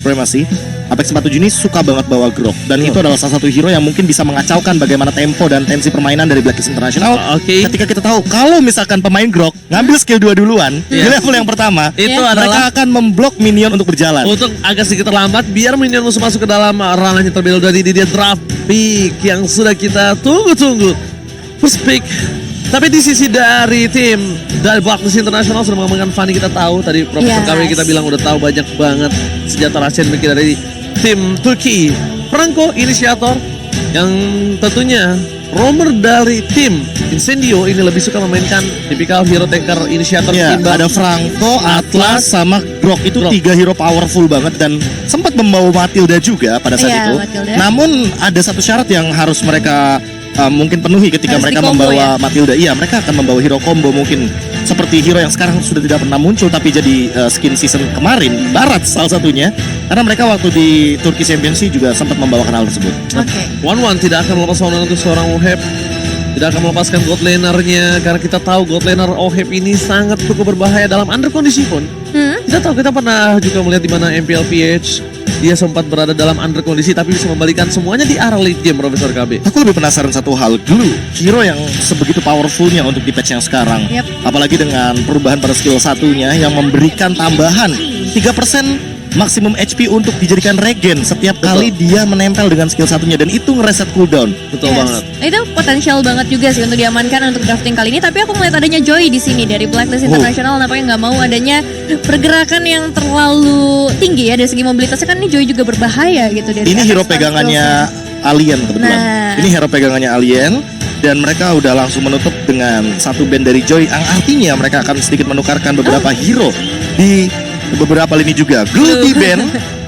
Supremacy, Apex 47 ini suka banget bawa Grok. Dan itu adalah salah satu hero yang mungkin bisa mengacaukan bagaimana tempo dan tensi permainan dari Blacklist International. Ketika kita tahu kalau misalkan pemain Grok ngambil skill 2 duluan di level yang pertama, itu mereka adalah akan memblok minion untuk berjalan. untuk agak sedikit terlambat biar minion musuh masuk ke dalam ranahnya terlebih dahulu. Dari dia draft pick yang sudah kita tunggu-tunggu. First pick. Tapi di sisi dari tim dari Blacklist International sudah mengembangkan Fanny, kita tahu tadi Profesor KW kita bilang udah tahu banyak banget senjata rahasia yang dari tim Turki. Franco inisiator yang tentunya roamer dari tim Incendio ini lebih suka memainkan tipikal hero tanker inisiator ketimbang ada Franco, Atlas sama Grok. Itu 3 hero powerful banget dan sempat membawa Matilda juga pada saat itu. Matilda. Namun ada satu syarat yang harus mereka mungkin penuhi ketika Harus mereka di-combo membawa Matilda. Iya, mereka akan membawa hero combo mungkin seperti hero yang sekarang sudah tidak pernah muncul tapi jadi skin season kemarin, Barat salah satunya. Karena mereka waktu di Turki Championship juga sempat membawakan hal tersebut. Oke. One tidak akan melepas One untuk seorang Oheb. Tidak akan melepaskan God Laner-nya karena kita tahu God Laner Oheb ini sangat cukup berbahaya dalam under kondisi pun. Kita tahu, kita pernah juga melihat di mana MPLPH dia sempat berada dalam under kondisi tapi bisa membalikan semuanya di arah late game, Profesor KB. Aku lebih penasaran satu hal, Glue, hero yang sebegitu powerfulnya untuk di patch yang sekarang. Apalagi dengan perubahan pada skill satunya yang memberikan tambahan 3% maksimum HP untuk dijadikan regen setiap kali dia menempel dengan skill satunya, dan itu ngereset cooldown. Betul banget. Itu potensial banget juga sih untuk diamankan untuk drafting kali ini. Tapi aku melihat adanya Joy di sini dari Blacklist International. Nampaknya nggak mau adanya pergerakan yang terlalu tinggi ya dari segi mobilitasnya, kan ini Joy juga berbahaya gitu. Dari Ini hero atas pegangannya Alien kebetulan. Ini hero pegangannya Alien. Dan mereka udah langsung menutup dengan satu band dari Joy, yang artinya mereka akan sedikit menukarkan beberapa hero di beberapa lini juga. Glue di band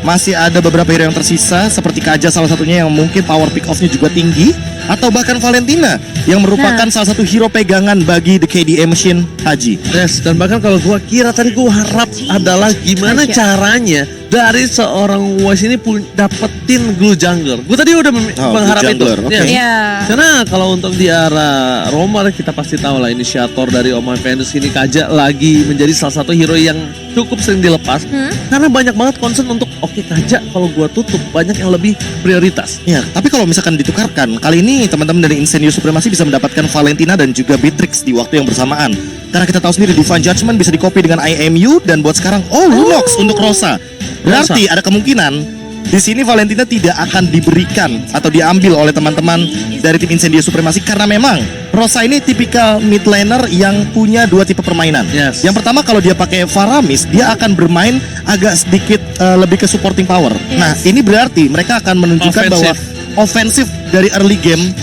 masih ada beberapa hero yang tersisa seperti Kaja salah satunya yang mungkin power pick off-nya juga tinggi, atau bahkan Valentina yang merupakan salah satu hero pegangan bagi The KDA Machine Haji. Yes, dan bahkan kalau gua kira tadi gua harap adalah gimana caranya dari seorang Wise ini dapetin Glue Jungler. Gue tadi udah mengharap Jungler, itu. Karena kalau untuk di arah Romer kita pasti tahu lah inisiator dari Oma Venus ini Kaja lagi menjadi salah satu hero yang cukup sering dilepas. Karena banyak banget concern untuk Kaja kalau gua tutup banyak yang lebih prioritas. Ya, tapi kalau misalkan ditukarkan, kali ini teman-teman dari Incendio Supremacy bisa mendapatkan Valentina dan juga Beatrix di waktu yang bersamaan. Karena kita tahu sendiri Divine Judgment bisa di-copy dengan IMU, dan buat sekarang Lunox untuk Rosa. Berarti ada kemungkinan di sini Valentina tidak akan diberikan atau diambil oleh teman-teman dari tim Incendio Supremacy karena memang Rosa ini tipikal mid laner yang punya 2 tipe permainan. Yang pertama, kalau dia pakai Faramis, dia akan bermain agak sedikit lebih ke supporting power. Nah, ini berarti mereka akan menunjukkan bahwa ofensif dari early game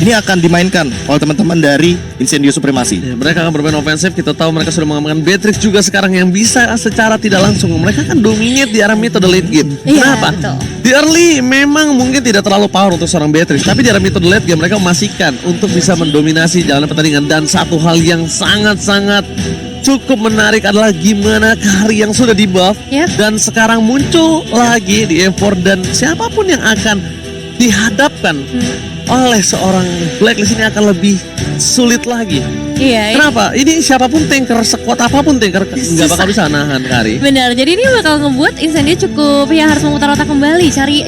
ini akan dimainkan oleh teman-teman dari Incendio Supremacy. Mereka akan bermain ofensif. Kita tahu mereka sudah mengembangkan Beatrix juga sekarang yang bisa secara tidak langsung mereka akan dominate di arah metode late game. Kenapa? Di early memang mungkin tidak terlalu power untuk seorang Beatrix, tapi di arah metode late game mereka memastikan untuk bisa mendominasi jalan pertandingan. Dan satu hal yang sangat-sangat cukup menarik adalah gimana Kari yang sudah di buff dan sekarang muncul lagi di M4, dan siapapun yang akan dihadapkan oleh seorang Blacklist ini akan lebih sulit lagi. Kenapa? Ini siapapun tanker, sekuat apapun tanker nggak bakal bisa nahan Kari. Benar, jadi ini bakal ngebuat Incendio cukup harus memutar otak kembali, cari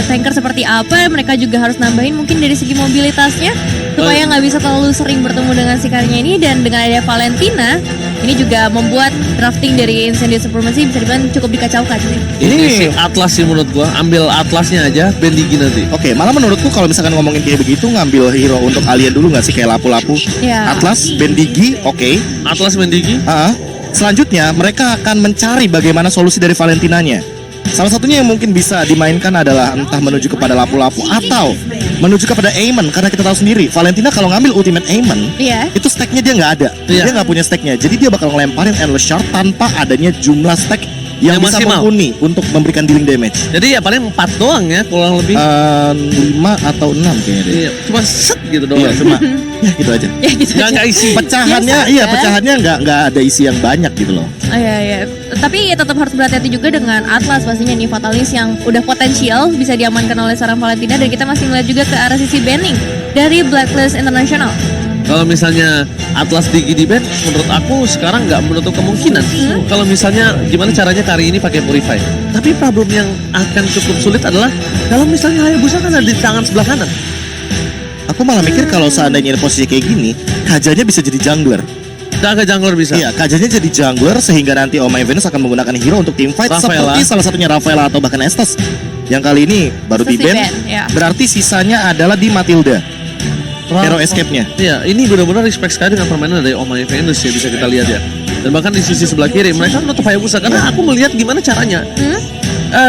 tanker seperti apa. Mereka juga harus nambahin mungkin dari segi mobilitasnya supaya nggak bisa terlalu sering bertemu dengan si Karinya ini. Dan dengan ada Valentina, ini juga membuat drafting dari Incendio Supremacy bisa dibilang cukup dikacaukan sih. Ini si Atlas sih menurut gua, ambil Atlasnya aja, Bendigi nanti. Oke, malah menurutku kalau misalkan ngomongin kayak begitu, ngambil hero untuk Alien dulu nggak sih, kayak lapu-lapu. Atlas, Bendigi, Atlas, Bendigi. Selanjutnya mereka akan mencari bagaimana solusi dari Valentinanya. Salah satunya yang mungkin bisa dimainkan adalah entah menuju kepada lapu-lapu atau menuju kepada Aemon, karena kita tahu sendiri Valentina kalau ngambil ultimate Aemon itu stacknya dia nggak ada, dia nggak punya stacknya, jadi dia bakal ngelemparin endless shard tanpa adanya jumlah stack yang bisa mumpuni untuk memberikan dealing damage. Jadi ya paling 4 doang ya, kurang lebih 5 atau 6 kayaknya deh. Cuma set gitu doang. Cuma ya gitu aja. Nggak isi. Pecahannya nggak ada isi yang banyak gitu loh. Tapi tetap harus berhati-hati juga dengan Atlas pastinya nih, Fatalis yang udah potensial bisa diamankan oleh seorang Valentina. Dan kita masih melihat juga ke arah sisi banning dari Blacklist International. Kalau misalnya Atlas di ban, menurut aku sekarang nggak menutup kemungkinan. Kalau misalnya gimana caranya kali ini pakai Purify. Tapi problem yang akan cukup sulit adalah kalau misalnya Hayabusa kan ada di tangan sebelah kanan. Aku malah mikir kalau seandainya ada posisi kayak gini, Kajanya bisa jadi jungler. Jaga jungler bisa. Iya, Kajanya jadi jungler sehingga nanti Oh My Venus akan menggunakan hero untuk team fight Rafaela. seperti salah satunya Rafaela atau bahkan Estes. Yang kali ini baru Estes di ban, di-ban, ya. berarti sisanya adalah di Matilda. Hero escape-nya. Iya, ini benar-benar respect sekali dengan permainan dari Oh My Venus ya, bisa kita lihat ya. Dan bahkan di sisi sebelah kiri mereka menutup Hayabusa karena aku melihat gimana caranya.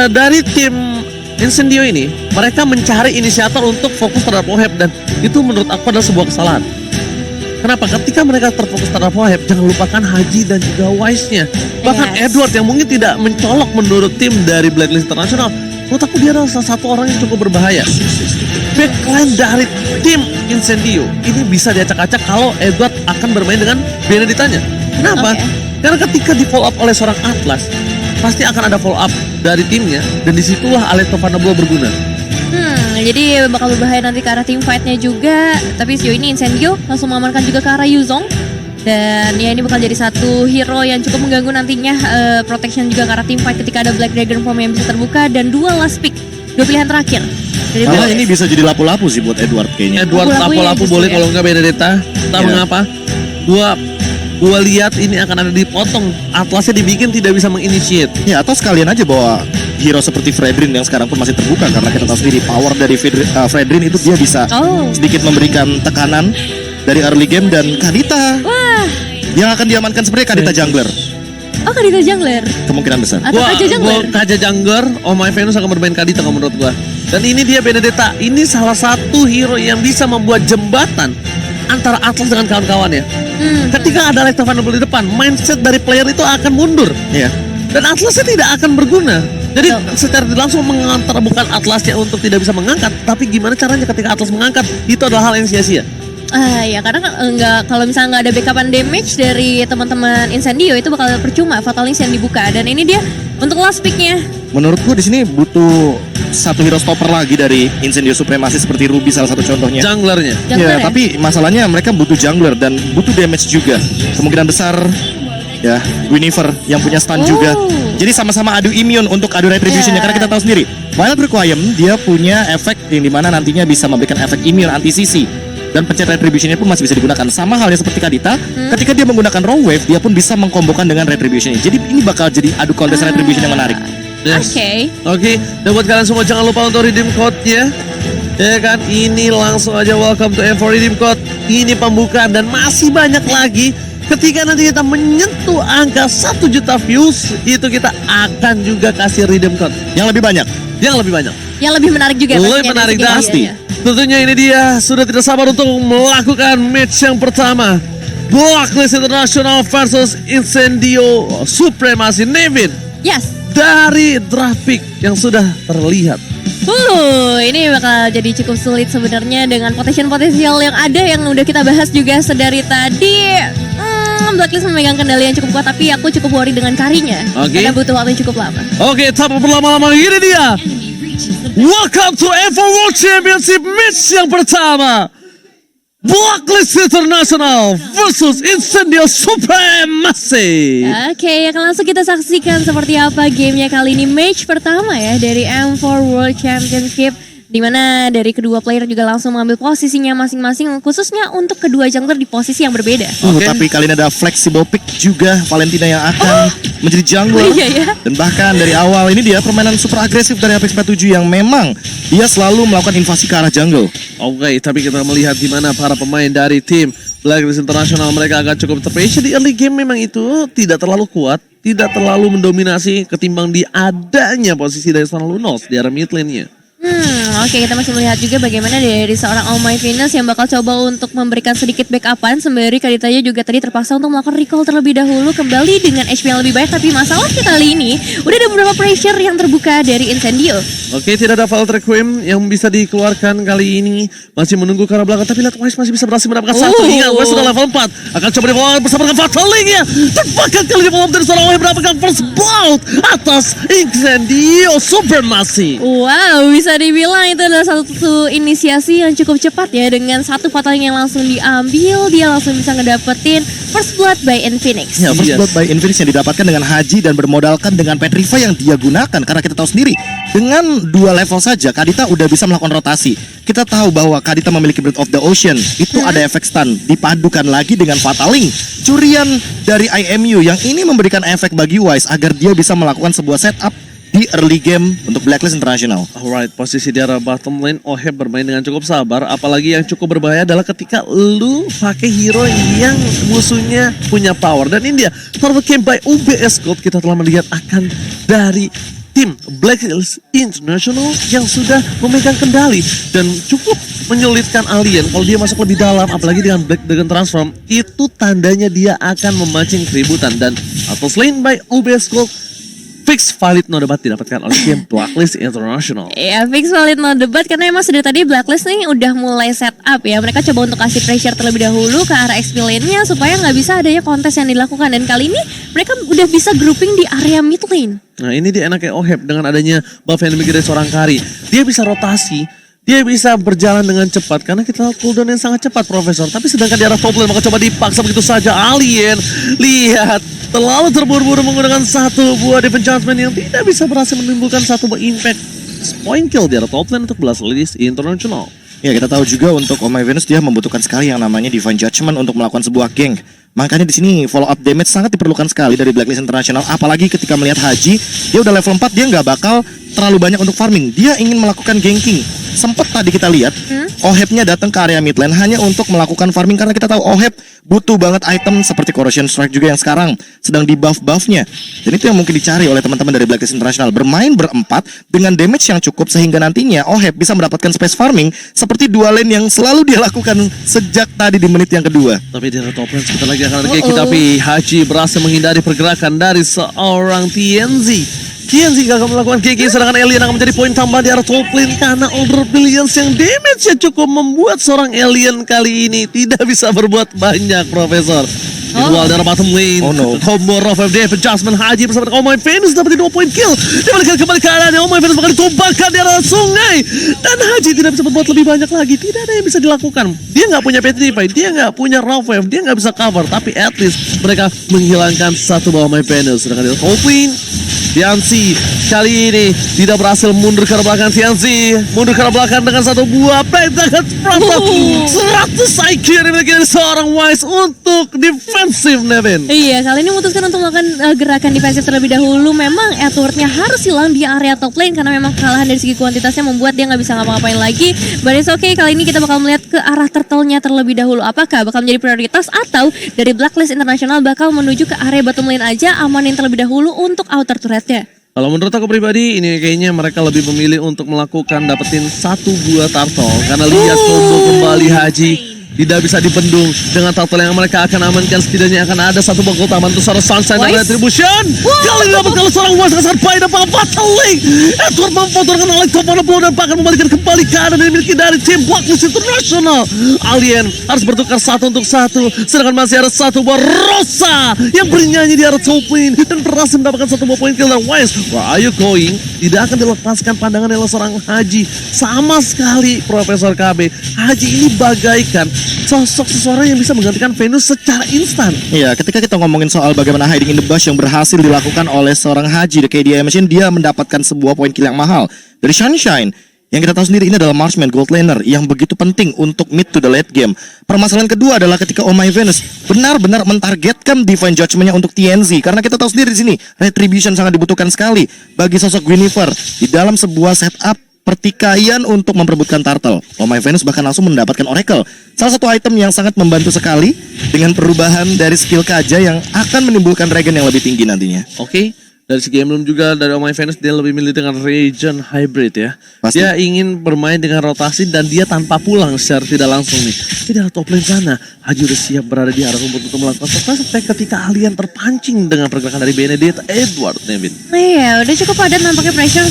Dari tim Incendio ini, mereka mencari inisiator untuk fokus terhadap Oheb dan itu menurut aku adalah sebuah kesalahan. Kenapa? Ketika mereka terfokus terhadap Oheb, jangan lupakan Haji dan juga Wise-nya. Bahkan Yes. Edward yang mungkin tidak mencolok menurut tim dari Blacklist International, menurut aku dia adalah salah satu orang yang cukup berbahaya. Backline dari tim Incendio ini bisa diacak-acak kalau Edward akan bermain dengan Beneditanya. Kenapa? Oke. Karena ketika di follow up oleh seorang Atlas, pasti akan ada follow up dari timnya dan disitulah Aleto Vanablo berguna. Jadi bakal berbahaya nanti ke arah team fight-nya juga. Tapi sejauh ini Incendio langsung mengamankan juga ke arah Yuzong. Dan ya ini bakal jadi satu hero yang cukup mengganggu nantinya protection juga ke arah team fight ketika ada Black Dragon Form yang bisa terbuka. Dan dua last pick, dua pilihan terakhir dari Malah Black. ini bisa jadi lapu-lapu sih buat Edward kayaknya. Edward Lapu-lapu lapu-lapu ya, boleh justru kalau nggak Benedetta. Entah Iya. mengapa. Gua lihat ini akan ada dipotong. Atlasnya dibikin tidak bisa menginitiate. Ya, atau sekalian aja bawa hero seperti Fredrin yang sekarang pun masih terbuka karena kita tahu sendiri power dari Fredrin itu dia bisa Oh. sedikit memberikan tekanan dari early game dan Kadita Wah, yang akan diamankan sebenarnya Kadita jungler oh Kadita jungler. kemungkinan besar. Atau Kaja jungler. Kaja jungler, Oh My Venus akan bermain Kadita kalau menurut gua. Dan ini dia Benedetta. Ini salah satu hero yang bisa membuat jembatan antara Atlas dengan kawan-kawannya. Ketika ada Aleto Vanablo di depan, mindset dari player itu akan mundur. Iya. Dan Atlasnya tidak akan berguna. Jadi secara tidak langsung mengantar bukan Atlasnya untuk tidak bisa mengangkat, tapi gimana caranya ketika Atlas mengangkat itu adalah hal yang sia-sia. Ya karena kan nggak, kalau misalnya nggak ada backupan damage dari teman-teman Incendio itu bakal percuma Fatalis yang dibuka. Dan ini dia untuk last pick-nya. Menurutku di sini butuh satu hero stopper lagi dari Incendio Supremacy seperti Ruby salah satu contohnya. Junglernya. Jungler Ya, ya? tapi masalahnya mereka butuh jungler dan butuh damage juga. Kemungkinan besar ya Guinevere yang punya stun juga. Jadi sama-sama adu immune untuk adu retributionnya karena kita tahu sendiri Violet Requiem dia punya efek yang dimana nantinya bisa memberikan efek immune anti CC dan pencet retributionnya pun masih bisa digunakan. Sama halnya seperti Kadita, ketika dia menggunakan raw wave dia pun bisa mengkombokan dengan retributionnya. Jadi ini bakal jadi adu contest retribution yang menarik. Yes. Oke. Oke, dan buat kalian semua jangan lupa untuk redeem code-nya. Ya kan, ini langsung aja welcome to M4 redeem code. Ini pembukaan dan masih banyak lagi. Ketika nanti kita menyentuh angka 1 juta views, itu kita akan juga kasih redeem code Yang lebih banyak. yang lebih banyak. Yang lebih menarik juga Lebih pastinya dari menarik segi pasti. hadiahnya. Tentunya ini dia sudah tidak sabar untuk melakukan match yang pertama. Blacklist International versus Incendio Supremacy. Nevin, Yes. dari draft pick yang sudah terlihat, Ini bakal jadi cukup sulit sebenarnya dengan potensial yang ada yang udah kita bahas juga sedari tadi. Blacklist memegang kendali yang cukup kuat, tapi aku cukup worry dengan karinya. Oke. Karena butuh waktu yang cukup lama. Oke, tanpa berlama-lama ini dia. Welcome to F1 World Championship match yang pertama. Blacklist International versus Incendio Supremacy. Oke, akan langsung kita saksikan seperti apa gamenya kali ini. Match pertama ya dari M4 World Championship, di mana dari kedua player juga langsung mengambil posisinya masing-masing, khususnya untuk kedua jungler di posisi yang berbeda. Oke. Tapi kali ini ada flexible pick juga Valentina yang akan menjadi jungler. Oh, iya, ya. Dan bahkan dari awal ini dia permainan super agresif dari Apex 47 yang memang dia selalu melakukan invasi ke arah jungle. Oke, tapi kita melihat di mana para pemain dari tim Blacklist International mereka agak cukup terpatient di early game, memang itu tidak terlalu kuat, tidak terlalu mendominasi ketimbang di adanya posisi dari Sana Lunos di arah mid lane-nya. Oke, kita masih melihat juga bagaimana dari seorang Oh My Venus yang bakal coba untuk memberikan sedikit backupan, sembari Kaditanya juga tadi terpaksa untuk melakukan recall terlebih dahulu kembali dengan HP yang lebih baik. Tapi masalahnya kali ini udah ada beberapa pressure yang terbuka dari Incendio. Oke, tidak ada Violet Requiem yang bisa dikeluarkan kali ini. Masih menunggu ke arah belakang, tapi lihat Wise masih bisa berhasil mendapatkan satu. Ingat, Wise sudah level 4. Akan coba dibawa bersama dengan Fatal Link-nya. Terbakar kali ini dari seorang Wise mendapatkan first blood atas Incendio Supremacy. Wow, bisa tadi bilang itu adalah satu inisiasi yang cukup cepat ya. Dengan satu Fatal yang langsung diambil, dia langsung bisa ngedapetin First Blood by Infinix. Ya, First Blood by Infinix yang didapatkan dengan Haji dan bermodalkan dengan Petrify yang dia gunakan. Karena kita tahu sendiri, dengan 2 level saja Kadita udah bisa melakukan rotasi. Kita tahu bahwa Kadita memiliki Breath of the Ocean. Itu ada efek stun, dipadukan lagi dengan Fataling, curian dari IMU yang ini memberikan efek bagi Wise agar dia bisa melakukan sebuah setup di early game untuk Blacklist International. Alright, posisi di arah bottom lane Oheb bermain dengan cukup sabar. Apalagi yang cukup berbahaya adalah ketika lu pakai hero yang musuhnya punya power. Dan ini dia, turtle camp by UBS Gold kita telah melihat akan dari tim Blacklist International yang sudah memegang kendali dan cukup menyulitkan alien kalau dia masuk lebih dalam, apalagi dengan Black Dragon Transform. Itu tandanya dia akan memancing keributan. Dan atau slain by UBS Gold, fix valid no debat didapatkan oleh tim Blacklist International. Ya, fix valid no debat karena emang sudah tadi Blacklist nih udah mulai set up ya. Mereka coba untuk kasih pressure terlebih dahulu ke arah XP lane-nya supaya nggak bisa adanya kontes yang dilakukan. Dan kali ini mereka udah bisa grouping di area mid lane. Nah, ini dia enaknya Oheb dengan adanya buff yang dimiliki dari seorang Kari. Dia bisa rotasi, dia bisa berjalan dengan cepat karena kita tahu cooldown yang sangat cepat, Profesor. Tapi sedangkan di arah top lane maka coba dipaksa begitu saja alien. Lihat, terlalu terburu-buru menggunakan satu buah defense judgment yang tidak bisa berhasil menimbulkan satu buah impact point kill di arah top lane untuk Blacklist International. Ya, kita tahu juga untuk Oh My Venus dia membutuhkan sekali yang namanya Divine Judgment untuk melakukan sebuah gank. Makanya di sini follow up damage sangat diperlukan sekali dari Blacklist International. Apalagi ketika melihat Haji, dia udah level 4, dia nggak bakal terlalu banyak untuk farming. Dia ingin melakukan ganking. Sempat tadi kita lihat Ohebnya datang ke area mid lane hanya untuk melakukan farming karena kita tahu Oheb butuh banget item seperti Corrosion Strike juga yang sekarang sedang di buff-buffnya. Dan itu yang mungkin dicari oleh teman-teman dari Blacklist International. Bermain berempat dengan damage yang cukup sehingga nantinya Oheb bisa mendapatkan space farming seperti dua lane yang selalu dia lakukan sejak tadi di menit yang kedua. Tapi di arah top lane sebentar lagi akan ada Keki, tapi Haji berhasil menghindari pergerakan dari seorang TNZ. TNZ gagal melakukan Keki, sedangkan Alien akan menjadi poin tambah di arah top lane karena Order Billions yang damage-nya cukup membuat seorang Alien kali ini tidak bisa berbuat banyak, Profesor. Di luar dari bottom lane, combo of FDF adjustment Haji bersama dengan Oh My Venus dapat 2 point kill. Dia balikan kembali ke arahnya, Oh My Venus bakal ditumbangkan di arah sungai. Dan Haji tidak bisa berbuat lebih banyak lagi, tidak ada yang bisa dilakukan. Dia nggak punya Petrify, dia nggak punya Raw Wave, dia nggak bisa cover. Tapi at least mereka menghilangkan satu bawah My Venus. Sedangkan di top lane, Tianzi kali ini tidak berhasil mundur ke arah belakang. Tianzi mundur ke arah belakang dengan satu buah pentagon 100 IQ yang dimiliki dari seorang Wise untuk defensif, Nevin. Iya, kali ini memutuskan untuk melakukan gerakan defensif terlebih dahulu. Memang Edwardnya harus hilang di area top lane karena memang kekalahan dari segi kuantitasnya membuat dia nggak bisa ngapa-ngapain lagi. But it's okay, kali ini kita bakal melihat ke arah turtle-nya terlebih dahulu. Apakah bakal menjadi prioritas atau dari Blacklist International bakal menuju ke area bottom lane aja, amanin terlebih dahulu untuk outer turret-nya? Kalau menurut aku pribadi, ini kayaknya mereka lebih memilih untuk melakukan dapetin satu buah turtle. Karena lihat combo kembali Haji tidak bisa dibendung dengan turtle yang mereka akan amankan. Setidaknya akan ada satu buah keutamaan untuk seorang Sunshine dan Retribution. Kali ini dapat kalau seorang Wise sangat baik dan Battling. Edward mempotorkan oleh Commander Blow dan bahkan membalikan kembali keadaan yang dimiliki dari tim Blacklist International. Alien harus bertukar 1 untuk 1, sedangkan masih ada satu buah Rosa yang bernyanyi di arah top lane dan berhasil mendapatkan satu buah poin kill. Dan Wise, where are you going? Tidak akan dilepaskan pandangan oleh seorang Haji sama sekali, Profesor KB. Haji ini bagaikan sosok seseorang yang bisa menggantikan Venus secara instan. Iya, ketika kita ngomongin soal bagaimana hiding in the bush yang berhasil dilakukan oleh seorang Haji, The KDI Machine, dia mendapatkan sebuah poin kill yang mahal dari Sunshine. Yang kita tahu sendiri ini adalah Marksman Gold Laner yang begitu penting untuk mid to the late game. Permasalahan kedua adalah ketika Oh My Venus benar-benar mentargetkan Divine Judgment-nya untuk TNZ. Karena kita tahu sendiri di sini Retribution sangat dibutuhkan sekali bagi sosok Guinevere di dalam sebuah setup pertikaian untuk memperebutkan turtle. Oh My Venus bahkan langsung mendapatkan Oracle, salah satu item yang sangat membantu sekali dengan perubahan dari skill Kaja yang akan menimbulkan regen yang lebih tinggi nantinya. Oke. Dari segi emblem juga dari Oh My Venus dia lebih milih dengan Regen Hybrid ya. Pasti. Dia ingin bermain dengan rotasi dan dia tanpa pulang secara tidak langsung nih. Di arah top lane sana, Haji udah siap berada di arah rumput untuk melakukan surprise attack ketika alien terpancing dengan pergerakan dari Benedict Edward, Nevin. Iya, udah cukup padat nampaknya pressure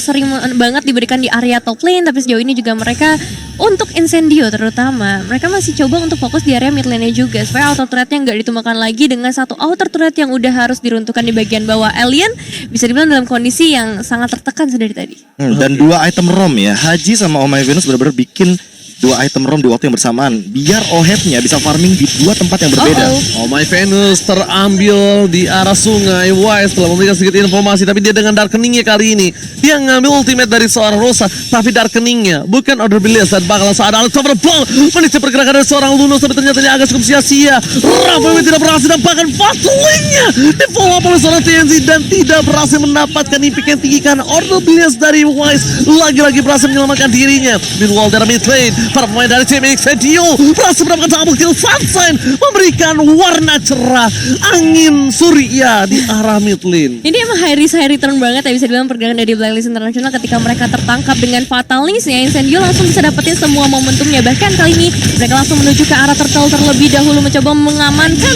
sering banget diberikan di area top lane, tapi sejauh ini juga mereka untuk Incendio terutama, mereka masih coba untuk fokus di area mid lane-nya juga supaya outer turret-nya nggak ditumbangkan lagi dengan satu outer turret yang udah harus diruntuhkan di bagian bawah. alien bisa dibilang dalam kondisi yang sangat tertekan dari tadi. Dan 2 item ROM ya, Haji sama Oh My Venus benar-benar bikin 2 item ROM di waktu yang bersamaan biar Oheb-nya bisa farming di 2 tempat yang berbeda. Oh My Venus terambil di arah sungai Wise telah memberikan sedikit informasi, tapi dia dengan Darkening-nya kali ini dia ngambil ultimate dari seorang Rosa, tapi Darkening-nya bukan Order Belias dan bakalan saat Alex over the ball menikah pergerakan dari seorang Lunos, tapi ternyata agak cukup sia-sia. Rafael tidak berhasil dan bahkan Fastling-nya di follow up oleh seorang TNZ dan tidak berhasil mendapatkan impact yang tinggi karena Order Belias dari Wise lagi-lagi berhasil menyelamatkan dirinya. Meanwhile dari mid lane, para pemain dari tim Exedio berhasil mendapatkan double kill. Sunshine memberikan warna cerah angin surya di arah mid lane. Ini emang high risk high return banget ya bisa dibilang pergerakan dari Blacklist International ketika mereka tertangkap dengan Fatal Links-nya. Incendio langsung bisa dapetin semua momentumnya. Bahkan kali ini mereka langsung menuju ke arah turtle terlebih dahulu mencoba mengamankan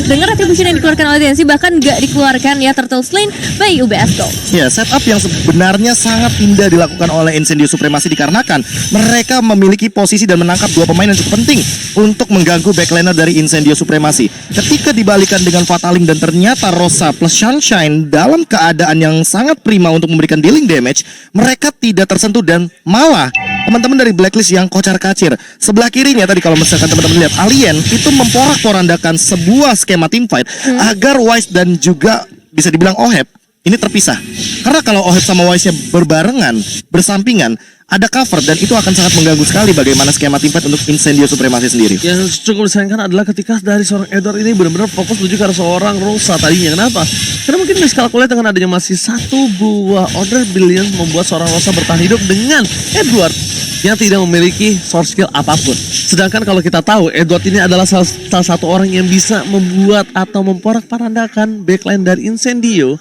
dengan retribution yang dikeluarkan oleh TNC, bahkan gak dikeluarkan ya turtle slain by UBS Gold. Ya, setup yang sebenarnya sangat indah dilakukan oleh Incendio Supremacy dikarenakan mereka memiliki posisi dan menangkap 2 pemain yang cukup penting untuk mengganggu backliner dari Incendio Supremacy. Ketika dibalikan dengan Fataling dan ternyata Rosa plus Sunshine dalam keadaan yang sangat prima untuk memberikan dealing damage, mereka tidak tersentuh dan malah teman-teman dari Blacklist yang kocar-kacir. Sebelah kirinya tadi kalau misalkan teman-teman lihat Alien itu memporak-porandakan sebuah skema teamfight agar Wise dan juga bisa dibilang Oheb ini terpisah. Karena kalau Oheb sama Wise-nya berbarengan, bersampingan, ada cover dan itu akan sangat mengganggu sekali bagaimana skema teamfight untuk Incendio Supremacy sendiri. Yang cukup disayangkan adalah ketika dari seorang Edward ini benar-benar fokus menuju ke arah seorang Rosa tadinya. Kenapa? Karena mungkin miskalkulasi dengan adanya masih 1 buah Order Billion membuat seorang Rosa bertahan hidup dengan Edward yang tidak memiliki source skill apapun. Sedangkan kalau kita tahu Edward ini adalah salah satu orang yang bisa membuat atau memporak-porandakan backline dari Incendio,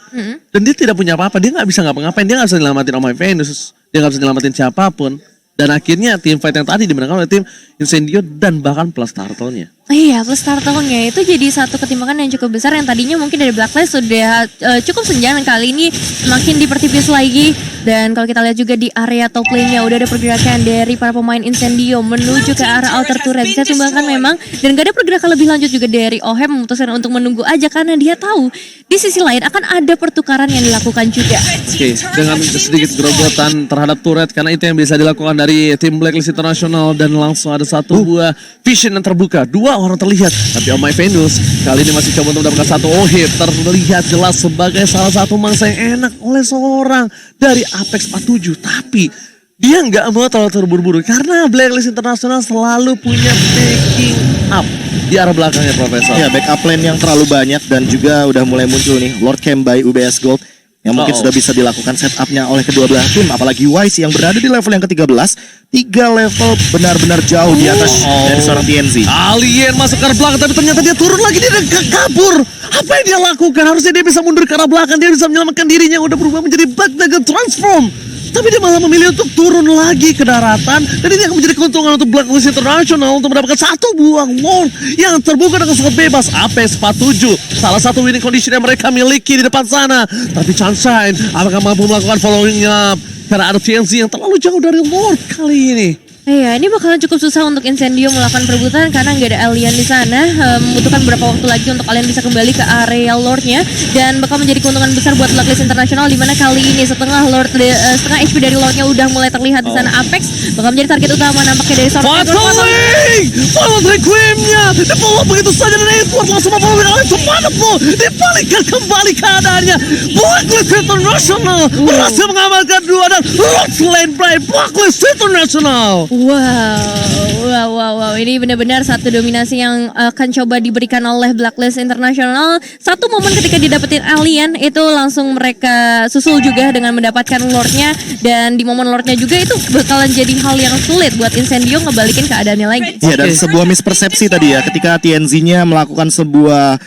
dan dia tidak punya apa-apa, dia nggak bisa ngapa-ngapain, dia nggak bisa nyelamatin Oh My Venus, dia nggak bisa nyelamatin siapapun. Dan akhirnya tim fight yang tadi dimenangkan oleh tim Incendio dan bahkan plus turtle-nya. Iya, plus turtle-nya itu jadi satu ketimpangan yang cukup besar yang tadinya mungkin dari Blacklist sudah cukup senjang, kali ini semakin dipertipis lagi. Dan kalau kita lihat juga di area top lane-nya udah ada pergerakan dari para pemain Incendio menuju ke arah outer turret. Bisa sumbangkan memang, dan gak ada pergerakan lebih lanjut juga dari Oheb memutuskan untuk menunggu aja karena dia tahu di sisi lain akan ada pertukaran yang dilakukan juga. Oke, dengan sedikit gerogotan terhadap turret karena itu yang bisa dilakukan dari tim Blacklist International dan langsung ada satu buah vision yang terbuka. 2 orang terlihat, tapi Oh My Venus kali ini masih coba untuk mendapatkan 1 hit. Terlihat jelas sebagai salah satu mangsa yang enak oleh seorang dari Apex 47, tapi dia nggak mau terlalu terburu-buru karena Blacklist International selalu punya backing up di arah belakangnya, Profesor. Ya, backup lane yang terlalu banyak dan juga udah mulai muncul nih Lord Camp by UBS Gold yang mungkin sudah bisa dilakukan setupnya oleh kedua belah tim, apalagi Wise yang berada di level yang ke-13, 3 level benar-benar jauh di atas dari seorang TNZ. Alien masuk ke arah belakang, tapi ternyata dia turun lagi, dia kabur. Apa yang dia lakukan? Harusnya dia bisa mundur ke arah belakang, dia bisa menyelamatkan dirinya yang udah berubah menjadi Black Dagger Transform. Tapi dia malah memilih untuk turun lagi ke daratan, dan ini akan menjadi keuntungan untuk Blacklist International untuk mendapatkan 1 buah ward yang terbuka dengan sangat bebas. Apex 47, salah satu winning condition yang mereka miliki di depan sana. Tapi Sunshine apakah mampu melakukan following up karena ada TNC yang terlalu jauh dari Lord kali ini. Iya, ini bakalan cukup susah untuk Incendio melakukan perebutan karena nggak ada alien di sana. Membutuhkan beberapa waktu lagi untuk alien bisa kembali ke area Lordnya dan bakal menjadi keuntungan besar buat Blacklist International di mana kali ini setengah HP dari Lordnya udah mulai terlihat di sana. Apex bakal menjadi target utama nampaknya dari seorang Fataling! Follow Requiem-nya difollow begitu saja dan Edward langsung memfollow oleh Sumanapol. Dibalikan kembali keadaannya. Blacklist International berhasil mengamankan 2 dan Lord slain by Blacklist International. Wow. Ini benar-benar satu dominasi yang akan coba diberikan oleh Blacklist International. Satu momen ketika didapetin alien itu langsung mereka susul juga dengan mendapatkan Lordnya, dan di momen Lordnya juga itu bakalan jadi hal yang sulit buat Incendio ngebalikin keadaannya lagi. Iya, dan sebuah mispersepsi tadi ya ketika TNZ-nya melakukan sebuah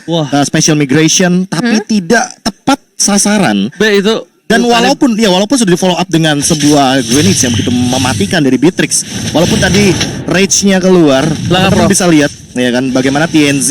special migration tapi tidak tepat sasaran. Itu Dan walaupun sudah di follow up dengan sebuah grenade yang begitu mematikan dari Beatrix, walaupun tadi rage-nya keluar, teman-teman bisa lihat ya kan, bagaimana TNZ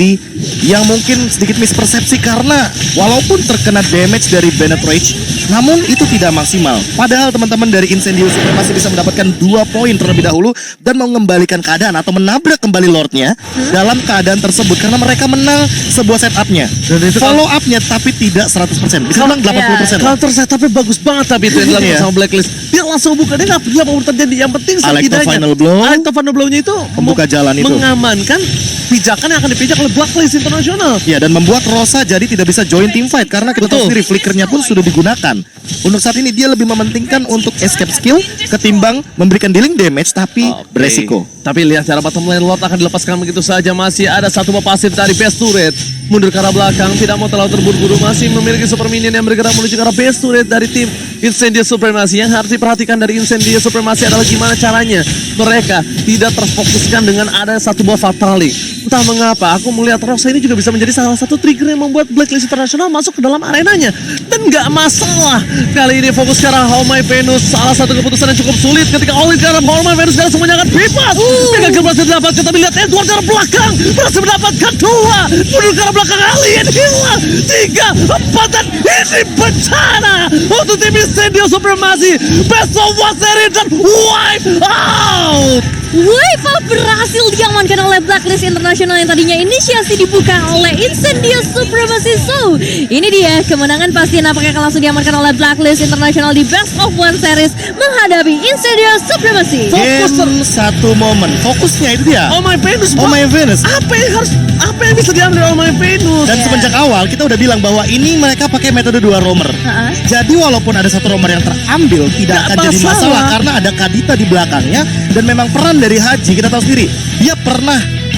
yang mungkin sedikit mispersepsi karena walaupun terkena damage dari Bennett Rage, namun itu tidak maksimal. Padahal teman-teman dari Incendio Supremacy bisa mendapatkan 2 poin terlebih dahulu dan mengembalikan keadaan atau menabrak kembali Lordnya dalam keadaan tersebut karena mereka menang sebuah setupnya, Dan itu follow upnya tapi tidak 100%, bisa bilang 80%. Counter setupnya bagus banget tapi itu yang dilakukan Iya. sama Blacklist. Dia langsung buka, dia nggak peduli apa yang terjadi. Yang penting Alekto setidaknya final blow. Alekto final blow-nya itu Membuka jalan itu. mengamankan pijakan yang akan dipijak oleh Blacklist Internasional. Ya, dan membuat Rosa jadi tidak bisa join team fight karena kita tahu Betul. sendiri flickernya pun sudah digunakan. Untuk saat ini dia lebih mementingkan untuk escape skill ketimbang memberikan dealing damage tapi Oke. beresiko. Tapi lihat cara bottom lane Lord akan dilepaskan begitu saja. Masih ada satu buah pasif dari base turret. Mundur ke arah belakang, tidak mau terlalu terburu-buru. Masih memiliki super minion yang bergerak menuju ke arah base turret dari tim Incendio Supremacy. Yang harus diperhatikan dari Incendio Supremacy adalah gimana caranya mereka tidak terfokuskan dengan ada satu buah fatali. Entah mengapa, aku melihat Rosa ini juga bisa menjadi salah satu trigger yang membuat Blacklist Internasional masuk ke dalam arenanya. Dan nggak masalah. Kali ini fokus ke arah How My Venus. Salah satu keputusan yang cukup sulit ketika all in ke arah How My Venus karena semuanya akan bebas. Mega Kill berhasil didapatkan, tapi lihat Edward ke arah belakang. Berhasil mendapatkan 2. Mundur ke arah belakang, Alien hilang. 3, 4, dan ini bencana untuk tim Incendio Supremacy. Best of 1 seri dan wipe out. Wave up berhasil diamankan oleh Blacklist Internasional yang tadinya inisiasi dibuka oleh Incendio Supremacy. So, ini dia kemenangan pasti nampaknya akan langsung diamankan oleh Blacklist Internasional di Best of 1 Series menghadapi Incendio Supremacy. Game satu momen, fokusnya itu dia. Oh my Venus, Oh my Venus. apa yang bisa diambil oleh Oh my Venus? Dan semenjak awal kita udah bilang bahwa ini mereka pakai metode 2 roamer. Ha-ha. Jadi walaupun ada satu roamer yang terambil tidak Nggak akan jadi masalah. masalah karena ada Kadita di belakangnya dan memang peran dari Haji kita tahu sendiri dia pernah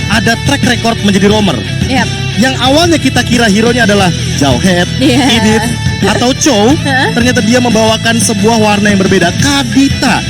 ada track record menjadi roamer. Yap. Yang awalnya kita kira hero-nya adalah Jauhead, Iya. Edith, atau Chow, ternyata dia membawakan sebuah warna yang berbeda, Kadita.